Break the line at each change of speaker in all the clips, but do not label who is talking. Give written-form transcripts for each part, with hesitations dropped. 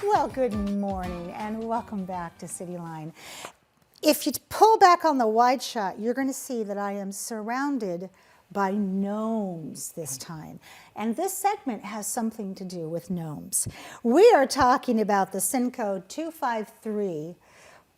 Well, good morning and welcome back to Cityline. If you pull back on the wide shot, you're going to see that I am surrounded by gnomes this time. And this segment has something to do with gnomes. We are talking about the Cinco 253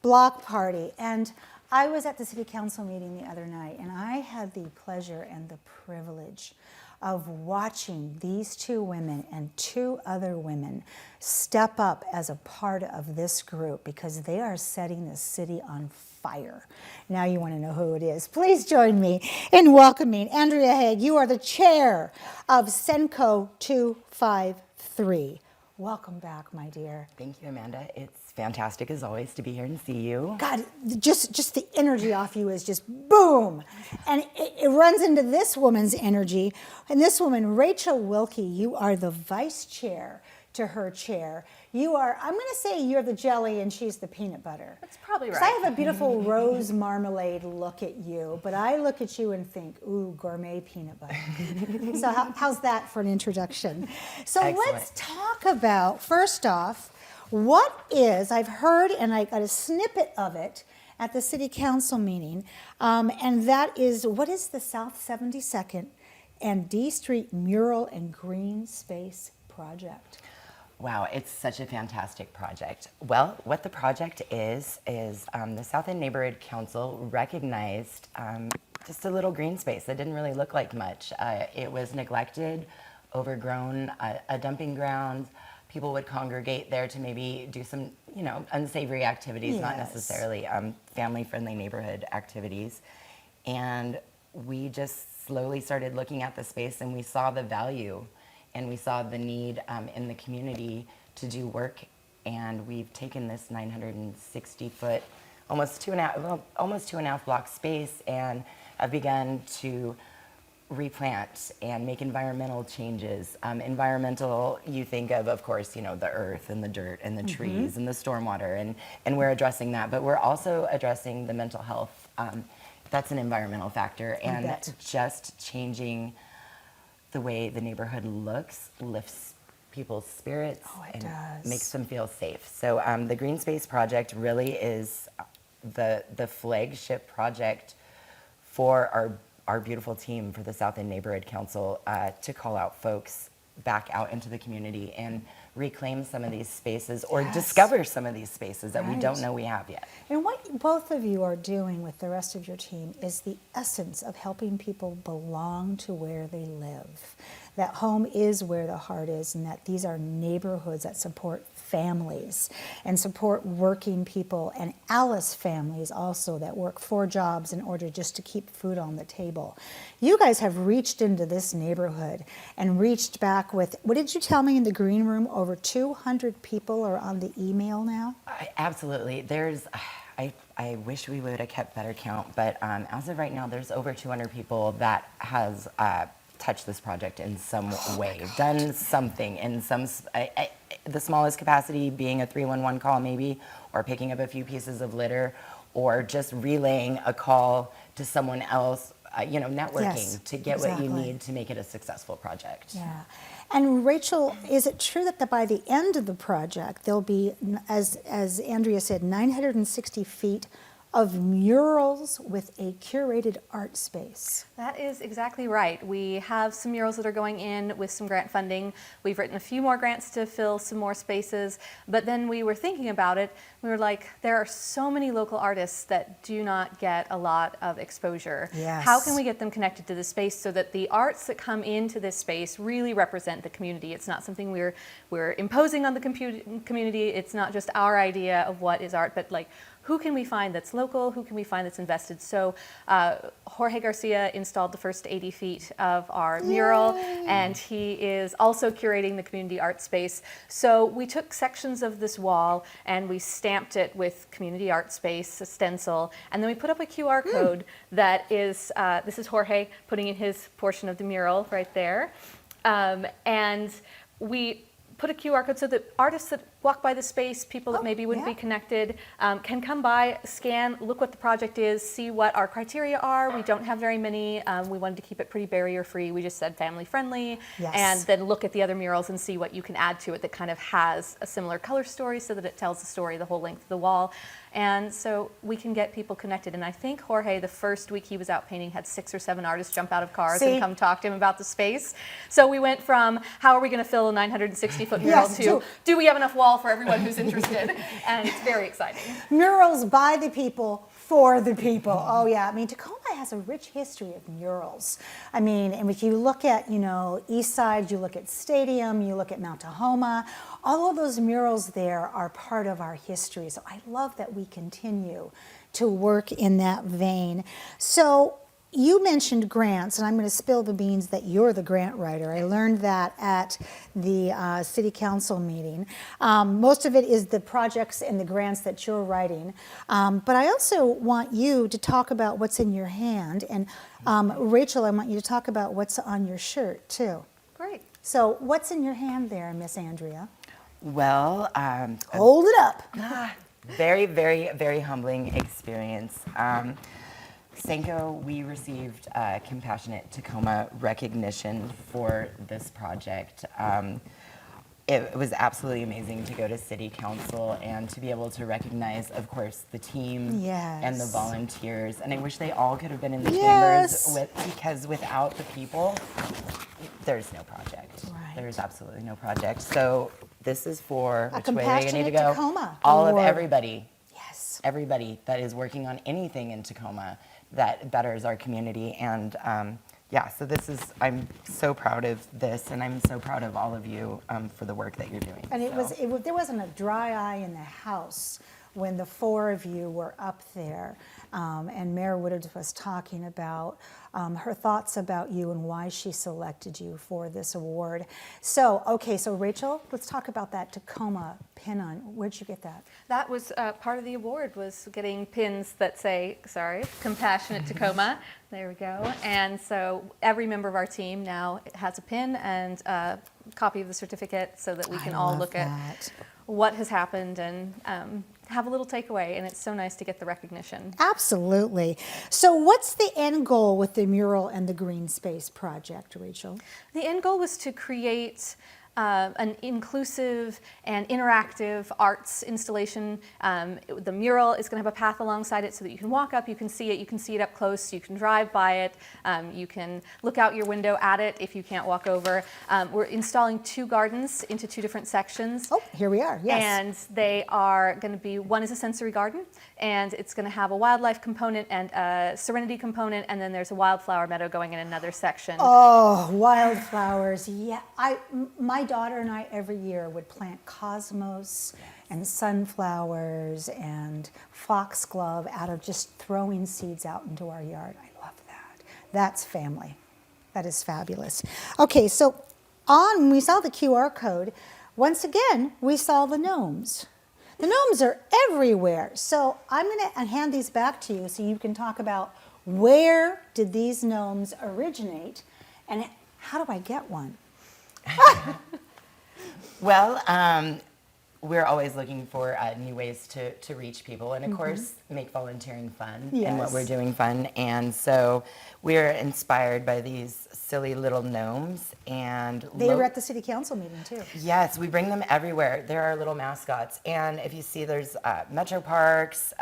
block party. And I was at the city council meeting the other night, and I had the pleasure and the privilege of watching these two women and two other women step up as a part of this group because they are setting the city on fire. Now you want to know who it is. Please join me in welcoming Andrea Haig. You are the chair of Cenco 253. Welcome back, my dear.
Thank you, Amanda. It's fantastic as always to be here and see you.
God, just the energy off you is just boom. And it runs into this woman's energy. And this woman, Rachel Wilkie, you are the vice chair to her chair. You are, I'm going to say you're the jelly and she's the peanut butter.
That's probably right.
I have a beautiful rose marmalade look at you, but I look at you and think, ooh, gourmet peanut butter. So how's that for an introduction? So
Excellent.
Let's talk about, first off, what is, I've heard and I got a snippet of it at the city council meeting, and that is, what is the South 72nd and D Street Mural and Green Space Project?
Wow, it's such a fantastic project. Well, what the project is the South End Neighborhood Council recognized just a little green space that didn't really look like much. It was neglected, overgrown, a dumping ground. People would congregate there to maybe do some, unsavory activities,
Yes.
not necessarily family-friendly neighborhood activities. And we just slowly started looking at the space and we saw the value and we saw the need in the community to do work. And we've taken this 960-foot, almost two and a half block space and have begun to replant and make environmental changes. Environmental, you think of course, the earth and the dirt and the trees and the stormwater, and we're addressing that, but we're also addressing the mental health. That's an environmental factor, and just changing the way the neighborhood looks lifts people's spirits and makes them feel safe. So the Green Space Project really is the flagship project for our beautiful team for the South End Neighborhood Council to call out folks back out into the community and reclaim some of these spaces or discover some of these spaces that we don't know we have yet.
And what both of you are doing with the rest of your team is the essence of helping people belong to where they live. That home is where the heart is, and that these are neighborhoods that support families and support working people and Alice families also that work 4 jobs in order just to keep food on the table. You guys have reached into this neighborhood and reached back with, what did you tell me in the green room? Over 200 people are on the email now?
Absolutely. I wish we would have kept better count, but as of right now, there's over 200 people that has touched this project in some way, done something in some, the smallest capacity being a 311 call maybe, or picking up a few pieces of litter, or just relaying a call to someone else, networking to get what you need to make it a successful project.
Yeah. And Rachel, is it true that by the end of the project, there'll be, as Andrea said, 960 feet of murals with a curated art space?
That is exactly right. We have some murals that are going in with some grant funding. We've written a few more grants to fill some more spaces, but then we were thinking about it. We were like, there are so many local artists that do not get a lot of exposure.
Yes.
How can we get them connected to the space so that the arts that come into this space really represent the community? It's not something we're imposing on the community. It's not just our idea of what is art, but like, who can we find that's local? Who can we find that's invested? So Jorge Garcia installed the first 80 feet of our mural, and he is also curating the community art space. So we took sections of this wall and we stamped it with community art space, a stencil, and then we put up a QR code that is, this is Jorge putting in his portion of the mural right there. And we put a QR code so that artists that walk by the space, people that maybe wouldn't be connected can come by, scan, look what the project is, see what our criteria are. We don't have very many. We wanted to keep it pretty barrier-free. We just said family-friendly,
Yes.
and then look at the other murals and see what you can add to it that kind of has a similar color story so that it tells the story the whole length of the wall. And so we can get people connected. And I think Jorge, the first week he was out painting, had 6 or 7 artists jump out of cars
See?
and come talk to him about the space. So we went from how are we going to fill a 960-foot mural
Yes,
to do we have enough wall for everyone who's interested? And it's very exciting.
Murals by the people, for the people. Oh yeah, I mean, Tacoma has a rich history of murals. I mean, and if you look at, East Side, you look at Stadium, you look at Mount Tahoma, all of those murals there are part of our history. So I love that we continue to work in that vein. So you mentioned grants, and I'm going to spill the beans that you're the grant writer. I learned that at the city council meeting. Most of it is the projects and the grants that you're writing. But I also want you to talk about what's in your hand. And Rachel, I want you to talk about what's on your shirt, too.
Great.
So what's in your hand there, Miss Andrea?
Well,
Hold it up.
very, very, very humbling experience. Senko, we received Compassionate Tacoma recognition for this project. It was absolutely amazing to go to City Council and to be able to recognize, of course, the team and the
Yes.
volunteers. And I wish they all could have been in the
Yes.
chambers because without the people, there's no project.
Right.
There's absolutely no project. So this is for,
A
which way do you need to
Compassionate
go?
Tacoma
All of
Award.
everybody.
Yes.
Everybody that is working on anything in Tacoma that betters our community. And yeah, so I'm so proud of this, and I'm so proud of all of you for the work that you're doing.
And
So,
there wasn't a dry eye in the house when the 4 of you were up there. And Mayor Woodard was talking about her thoughts about you and why she selected you for this award. So, okay, so Rachel, let's talk about that Tacoma pin on. Where'd you get that?
That was part of the award, was getting pins that say, Compassionate Tacoma. There we go. And so every member of our team now has a pin and a copy of the certificate so that we can all look at what has happened and have a little takeaway. And it's so nice to get the recognition.
Absolutely. So what's the end goal with the mural and the green space project, Rachel?
The end goal was to create an inclusive and interactive arts installation. The mural is going to have a path alongside it so that you can walk up, you can see it up close, you can drive by it, you can look out your window at it if you can't walk over. We're installing 2 gardens into 2 different sections.
Oh, here we are, yes.
And they are going to be, one is a sensory garden, and it's going to have a wildlife component and a serenity component, and then there's a wildflower meadow going in another section.
Oh, wildflowers. Yeah, my daughter and I every year would plant cosmos and sunflowers and foxglove out of just throwing seeds out into our yard. I love that. That's family. That is fabulous. Okay, so we saw the QR code. Once again, we saw the gnomes. The gnomes are everywhere. So I'm going to hand these back to you so you can talk about where did these gnomes originate and how do I get one?
well, we're always looking for new ways to reach people and, of course, make volunteering fun and what we're
Yes.
doing fun. And so we're inspired by these silly little gnomes. And
They were at the city council meeting too.
yes, we bring them everywhere. They're our little mascots. And if you see, there's Metro Parks,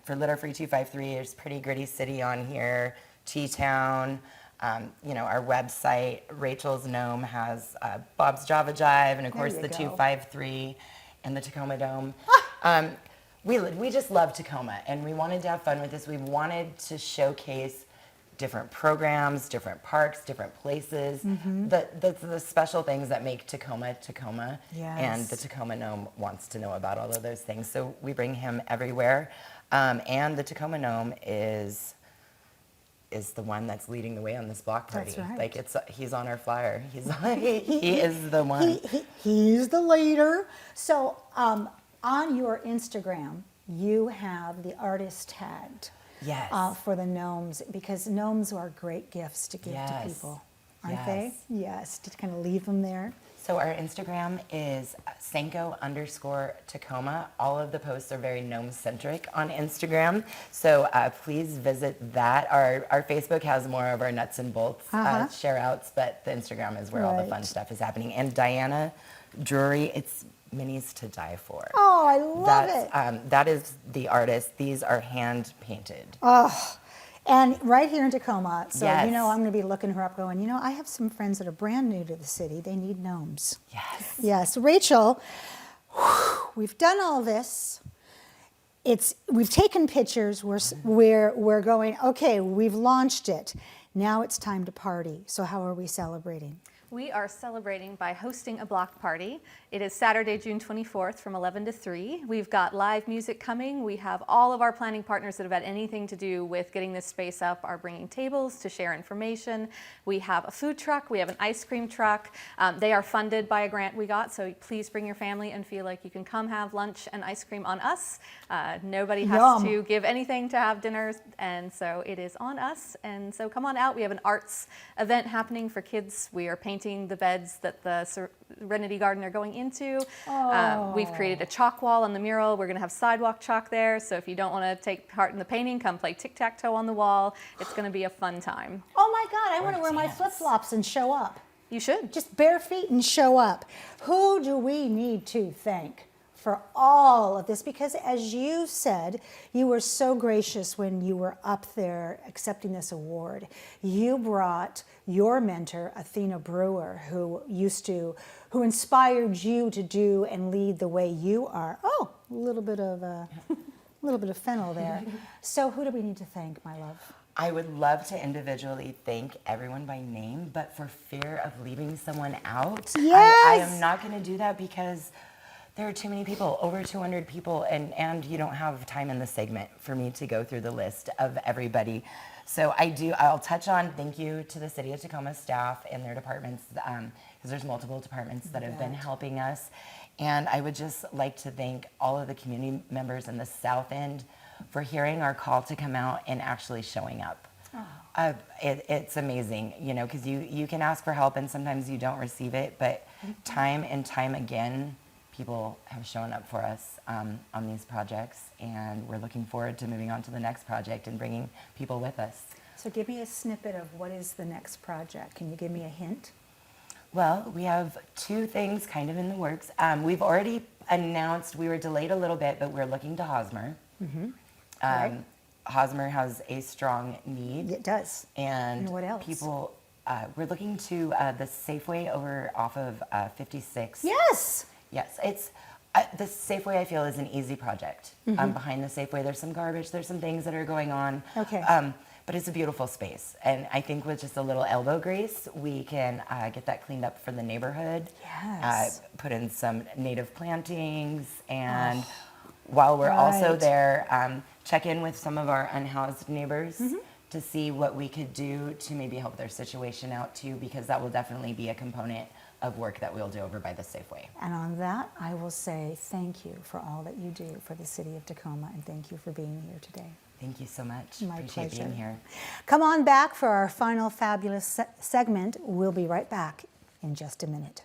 for Litter Free 253, there's Pretty Gritty City on here, T-Town. Our website, Rachel's Gnome has Bob's Java Jive, and of course
you
the
go.
253 and the Tacoma Dome. We just love Tacoma, and we wanted to have fun with this. We wanted to showcase different programs, different parks, different places, the special things that make Tacoma Tacoma. And
Yes.
the Tacoma Gnome wants to know about all of those things, so we bring him everywhere. And the Tacoma Gnome is the one that's leading the way on this block party.
That's right.
Like he's on our flyer. He is the one.
He's the leader. So on your Instagram, you have the artist tagged
Yes.
for the gnomes because gnomes are great gifts to give to
Yes.
people. aren't they? Yes, to kind of leave them there.
So our Instagram is Senko_Tacoma. All of the posts are very gnome-centric on Instagram. So please visit that. Our Facebook has more of our nuts and bolts share outs, but the Instagram is where all the fun
Right.
stuff is happening. And Diana Drury, it's minis to die for.
Oh, I love it.
That is the artist. These are hand painted.
And right here in Tacoma, so
Yes.
you know I'm going to be looking her up going, you know, I have some friends that are brand new to the city. They need gnomes.
Yes.
Yes, Rachel, we've done all this. We've taken pictures. We're going, okay, we've launched it. Now it's time to party. So how are we celebrating?
We are celebrating by hosting a block party. It is Saturday, June 24th from 11 to 3. We've got live music coming. We have all of our planning partners that have had anything to do with getting this space up are bringing tables to share information. We have a food truck. We have an ice cream truck. They are funded by a grant we got, so please bring your family and feel like you can come have lunch and ice cream on us. Nobody has
Yum.
to give anything to have dinner, and so it is on us. And so come on out. We have an arts event happening for kids. We are painting the beds that the Serenity Garden are going into. We've created a chalk wall on the mural. We're going to have sidewalk chalk there. So if you don't want to take part in the painting, come play tic-tac-toe on the wall. It's going to be a fun time.
Oh my God, I want to wear my
dance.
flip-flops and show up.
You should.
Just bare feet and show up. Who do we need to thank for all of this? Because as you said, you were so gracious when you were up there accepting this award. You brought your mentor, Athena Brewer, who inspired you to do and lead the way you are. Oh, a little bit of fennel there. So who do we need to thank, my love?
I would love to individually thank everyone by name, but for fear of leaving someone out, I
Yes!
am not going to do that because there are too many people, over 200 people, and you don't have time in the segment for me to go through the list of everybody. So I'll touch on thank you to the City of Tacoma staff and their departments, because there's multiple departments that have been helping us. And I would just like to thank all of the community members in the South End for hearing our call to come out and actually showing up. It's amazing, you know, because you can ask for help and sometimes you don't receive it, but time and time again, people have shown up for us on these projects, and we're looking forward to moving on to the next project and bringing people with us.
So give me a snippet of what is the next project. Can you give me a hint?
Well, we have two things kind of in the works. We've already announced, we were delayed a little bit, but we're looking to Hosmer.
Right.
Hosmer has a strong need.
It does.
And
And what else?
people, we're looking to the Safeway over off of 56.
Yes.
Yes, it's the Safeway. I feel is an easy project. Behind the Safeway, there's some garbage. There's some things that are going on.
Okay.
But it's a beautiful space, and I think with just a little elbow grease, we can get that cleaned up for the neighborhood.
Yes.
Put in some native plantings, and while we're also
Right.
there, check in with some of our unhoused neighbors to see what we could do to maybe help their situation out too, because that will definitely be a component of work that we'll do over by the Safeway.
And on that, I will say thank you for all that you do for the city of Tacoma, and thank you for being here today.
Thank you so much.
My
Appreciate
pleasure.
being here.
Come on back for our final fabulous segment. We'll be right back in just a minute.